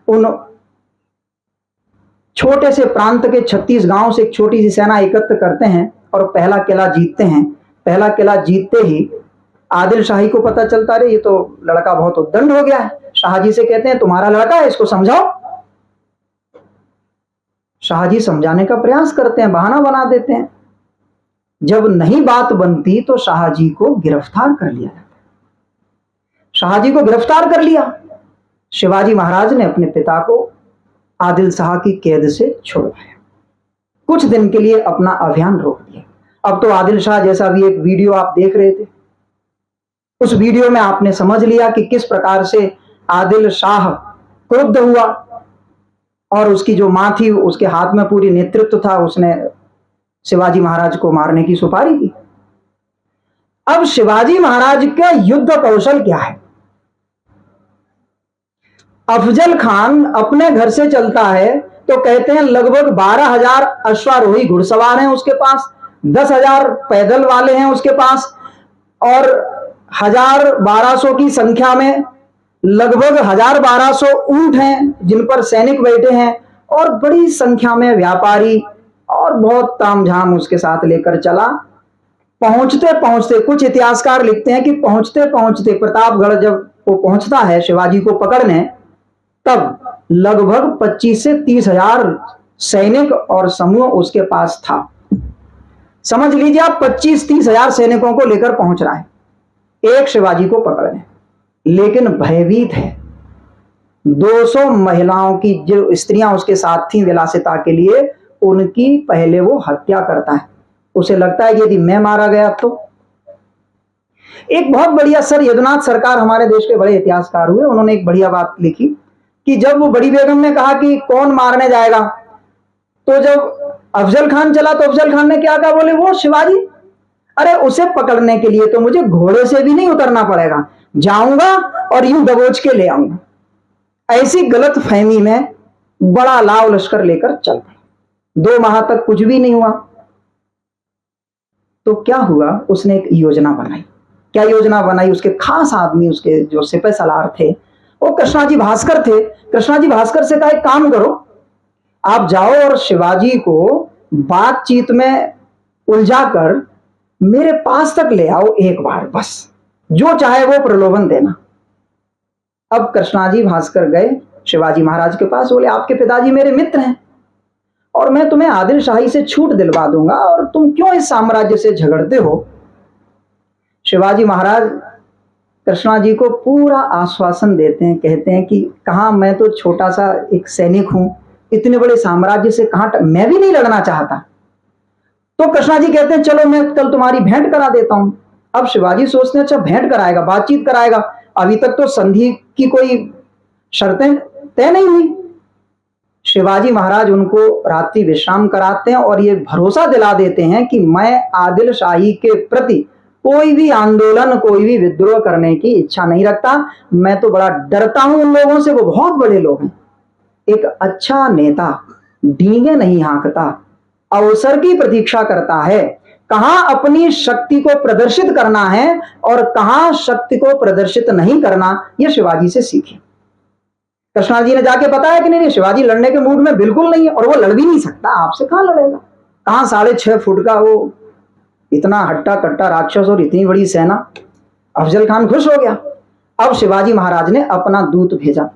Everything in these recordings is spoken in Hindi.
उन छोटे से प्रांत के 36 गांव से एक छोटी सी सेना एकत्र करते हैं और पहला किला जीतते हैं। पहला किला जीतते ही आदिल शाही को पता चलता है ये तो लड़का बहुत उद्दंड हो गया है। शाहजी से कहते हैं तुम्हारा लड़का है, इसको समझाओ। शाहजी समझाने का प्रयास करते हैं, बहाना बना देते हैं। जब नहीं बात बनती तो शाहजी को गिरफ्तार कर लिया जाता है। शाहजी को गिरफ्तार कर लिया। शिवाजी महाराज ने अपने पिता को आदिल शाह की कैद से छुड़वाया, कुछ दिन के लिए अपना अभियान रोक दिया। अब तो आदिल शाह जैसा भी एक वीडियो आप देख रहे थे, उस वीडियो में आपने समझ लिया कि किस प्रकार से आदिल शाह क्रुद्ध हुआ और उसकी जो मां थी उसके हाथ में पूरी नेतृत्व था, उसने शिवाजी महाराज को मारने की सुपारी दी। अब शिवाजी महाराज का युद्ध कौशल क्या है? अफजल खान अपने घर से चलता है तो कहते हैं लगभग 12,000 अश्वारोही घुड़सवार हैं उसके पास, 10,000 पैदल वाले हैं उसके पास और 1,000-1,200 की संख्या में लगभग 1,000-1,200 ऊंट हैं जिन पर सैनिक बैठे हैं और बड़ी संख्या में व्यापारी और बहुत तामझाम उसके साथ लेकर चला। पहुंचते पहुंचते कुछ इतिहासकार लिखते हैं कि पहुंचते पहुंचते प्रतापगढ़ जब वो पहुंचता है शिवाजी को पकड़ने, तब लगभग 25 से 30,000 सैनिक और समूह उसके पास था। समझ लीजिए आप 25-30,000 सैनिकों को लेकर पहुंच रहा है एक शिवाजी को पकड़ने, लेकिन भयभीत है। 200 महिलाओं की जो स्त्रियां उसके साथ थी विलासिता के लिए, उनकी पहले वो हत्या करता है। उसे लगता है यदि मैं मारा गया तो। एक बहुत बढ़िया सर यदुनाथ सरकार हमारे देश के बड़े इतिहासकार हुए, उन्होंने एक बढ़िया बात लिखी कि जब वो बड़ी बेगम ने कहा कि कौन मारने जाएगा, तो जब अफजल खान चला तो अफजल खान ने क्या कहा, बोले वो शिवाजी। अरे उसे पकड़ने के लिए तो मुझे घोड़े से भी नहीं उतरना पड़ेगा, जाऊंगा और यूं दबोच के ले आऊंगा। ऐसी गलत फहमी में बड़ा लाव लश्कर लेकर चल पड़ा। 2 माह तक कुछ भी नहीं हुआ। तो क्या हुआ, उसने एक योजना बनाई। क्या योजना बनाई? उसके खास आदमी, उसके जो सिपह सलार थे वो कृष्णाजी भास्कर थे। कृष्णाजी भास्कर से कहा एक काम करो, आप जाओ और शिवाजी को बातचीत में उलझाकर मेरे पास तक ले आओ एक बार, बस जो चाहे वो प्रलोभन देना। अब कृष्णाजी भास्कर गए शिवाजी महाराज के पास, बोले आपके पिताजी मेरे मित्र हैं और मैं तुम्हें आदिल शाही से छूट दिलवा दूंगा और तुम क्यों इस साम्राज्य से झगड़ते हो। शिवाजी महाराज कृष्णा जी को पूरा आश्वासन देते हैं, कहते हैं कि कहाँ, मैं तो छोटा सा एक सैनिक हूं, इतने बड़े साम्राज्य से कहाँ, मैं भी नहीं लड़ना चाहता। तो कृष्णा जी कहते हैं चलो मैं कल तुम्हारी भेंट करा देता हूं। अब शिवाजी सोचते हैं अच्छा भेंट कराएगा, बातचीत कराएगा, अभी तक तो संधि की कोई शर्तें तय नहीं हुई। शिवाजी महाराज उनको रात्रि विश्राम कराते हैं और ये भरोसा दिला देते हैं कि मैं आदिल शाही के प्रति कोई भी आंदोलन, कोई भी विद्रोह करने की इच्छा नहीं रखता। मैं तो बड़ा डरता हूं उन लोगों से, वो बहुत बड़े लोग हैं। एक अच्छा नेता डींगे नहीं हाँकता, अवसर की प्रतीक्षा करता है, कहां अपनी शक्ति को प्रदर्शित करना है और कहां शक्ति को प्रदर्शित नहीं करना, यह शिवाजी से सीखे। कृष्णा जी ने जाके बताया कि नहीं, शिवाजी लड़ने के मूड में बिल्कुल नहीं है और वो लड़ भी नहीं सकता, आपसे कहां लड़ेगा, कहां 6.5 फुट का वो इतना हट्टा कट्टा राक्षस और इतनी बड़ी सेना। अफजल खान खुश हो गया। अब शिवाजी महाराज ने अपना दूत भेजा,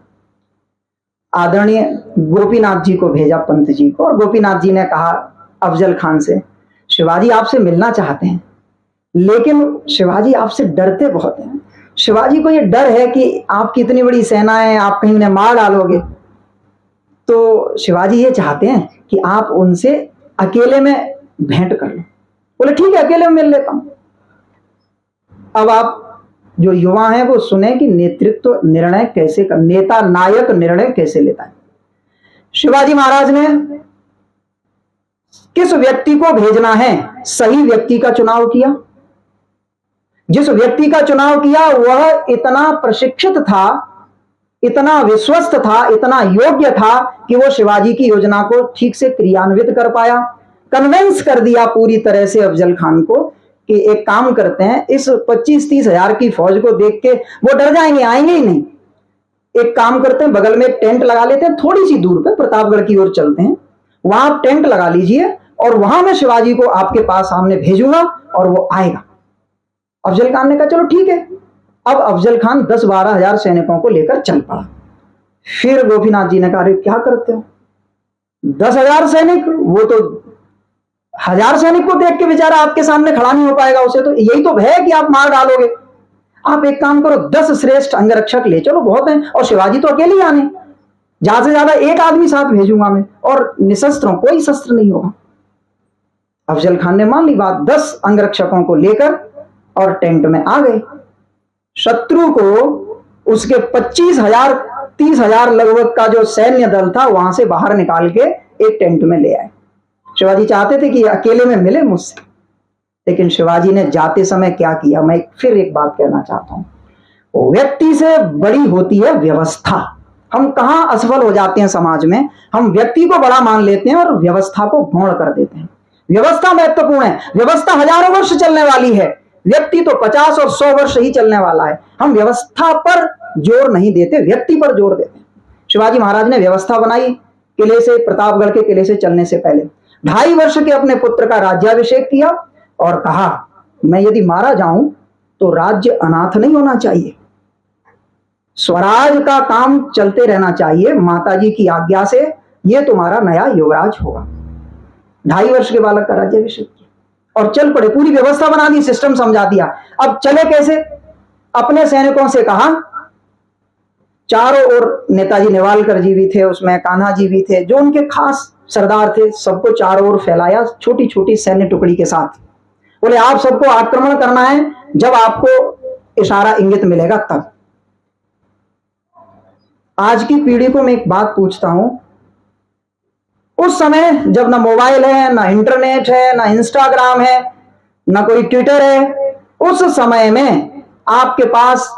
आदरणीय गोपीनाथ जी को भेजा, पंत जी को, और गोपीनाथ जी ने कहा अफजल खान से शिवाजी आपसे मिलना चाहते हैं, लेकिन शिवाजी आपसे डरते बहुत हैं। शिवाजी को ये डर है कि आपकी इतनी बड़ी सेना है, आप कहीं उन्हें मार डालोगे। तो शिवाजी ये चाहते हैं कि आप उनसे अकेले में भेंट कर लो। बोले ठीक है, अकेले में मिल लेता हूं। अब आप जो युवा हैं वो सुने कि नेतृत्व निर्णय कैसे कर, नेता नायक निर्णय कैसे लेता है। शिवाजी महाराज ने किस व्यक्ति को भेजना है, सही व्यक्ति का चुनाव किया। जिस व्यक्ति का चुनाव किया वह इतना प्रशिक्षित था, इतना विश्वस्त था, इतना योग्य था कि वो शिवाजी की योजना को ठीक से क्रियान्वित कर पाया। कन्विंस कर दिया पूरी तरह से अफजल खान को कि एक काम करते हैं, इस 25-30 हजार की फौज को देख के वो डर जाएंगे, आएंगे ही नहीं। एक काम करते हैं, बगल में एक टेंट लगा लेते हैं, थोड़ी सी दूर पे प्रतापगढ़ की ओर चलते हैं, वहां आप टेंट लगा लीजिए और वहां मैं शिवाजी को आपके पास सामने भेजूंगा और वो आएगा। अफजल खान ने कहा चलो ठीक है। अब अफजल खान 10-12 हजार सैनिकों को लेकर चल पड़ा। फिर गोपीनाथ जी ने कहा, अरे क्या करते हो, 10,000 सैनिक, वो तो 1000 सैनिक को देख के बेचारा आपके सामने खड़ा नहीं हो पाएगा, उसे तो यही तो भय है कि आप मार डालोगे। आप एक काम करो, 10 श्रेष्ठ अंगरक्षक ले चलो, बहुत है, और शिवाजी तो अकेले ही आने, ज्यादा से ज्यादा एक आदमी साथ भेजूंगा मैं, और निशस्त्र, कोई शस्त्र नहीं होगा। अफजल खान ने मान ली बात, 10 अंगरक्षकों को लेकर और टेंट में आ गए। शत्रु को उसके 25,000 30,000 लगभग का जो सैन्य दल था वहां से बाहर निकाल के एक टेंट में ले आए। शिवाजी चाहते थे कि अकेले में मिले मुझसे, लेकिन शिवाजी ने जाते समय क्या किया, मैं फिर एक बात कहना चाहता हूं, व्यक्ति से बड़ी होती है व्यवस्था। हम कहां असफल हो जाते हैं समाज में, हम व्यक्ति को बड़ा मान लेते हैं और व्यवस्था को गौण कर देते हैं। व्यवस्था महत्वपूर्ण है, व्यवस्था हजारों वर्ष चलने वाली है, व्यक्ति तो 50 और 100 वर्ष ही चलने वाला है। हम व्यवस्था पर जोर नहीं देते, व्यक्ति पर जोर देते हैं। शिवाजी महाराज ने व्यवस्था बनाई, किले से, प्रतापगढ़ के किले से चलने से पहले 2.5 वर्ष के अपने पुत्र का राज्याभिषेक किया और कहा, मैं यदि मारा जाऊं तो राज्य अनाथ नहीं होना चाहिए, स्वराज का काम चलते रहना चाहिए, माताजी की आज्ञा से ये तुम्हारा नया युवराज होगा। 2.5 वर्ष के बालक का राज्याभिषेक किया और चल पड़े, पूरी व्यवस्था बना दी, सिस्टम समझा दिया। अब चले कैसे, अपने सैनिकों से कहा, चारों ओर नेताजी नेवालकर जी भी थे, उसमें कान्हा जी भी थे, जो उनके खास सरदार थे, सबको चारों ओर फैलाया छोटी छोटी सैन्य टुकड़ी के साथ। बोले आप सबको आक्रमण करना है, जब आपको इशारा इंगित मिलेगा तब। आज की पीढ़ी को मैं एक बात पूछता हूं, उस समय जब ना मोबाइल है, ना इंटरनेट है, ना इंस्टाग्राम है, ना कोई ट्विटर है, उस समय में आपके पास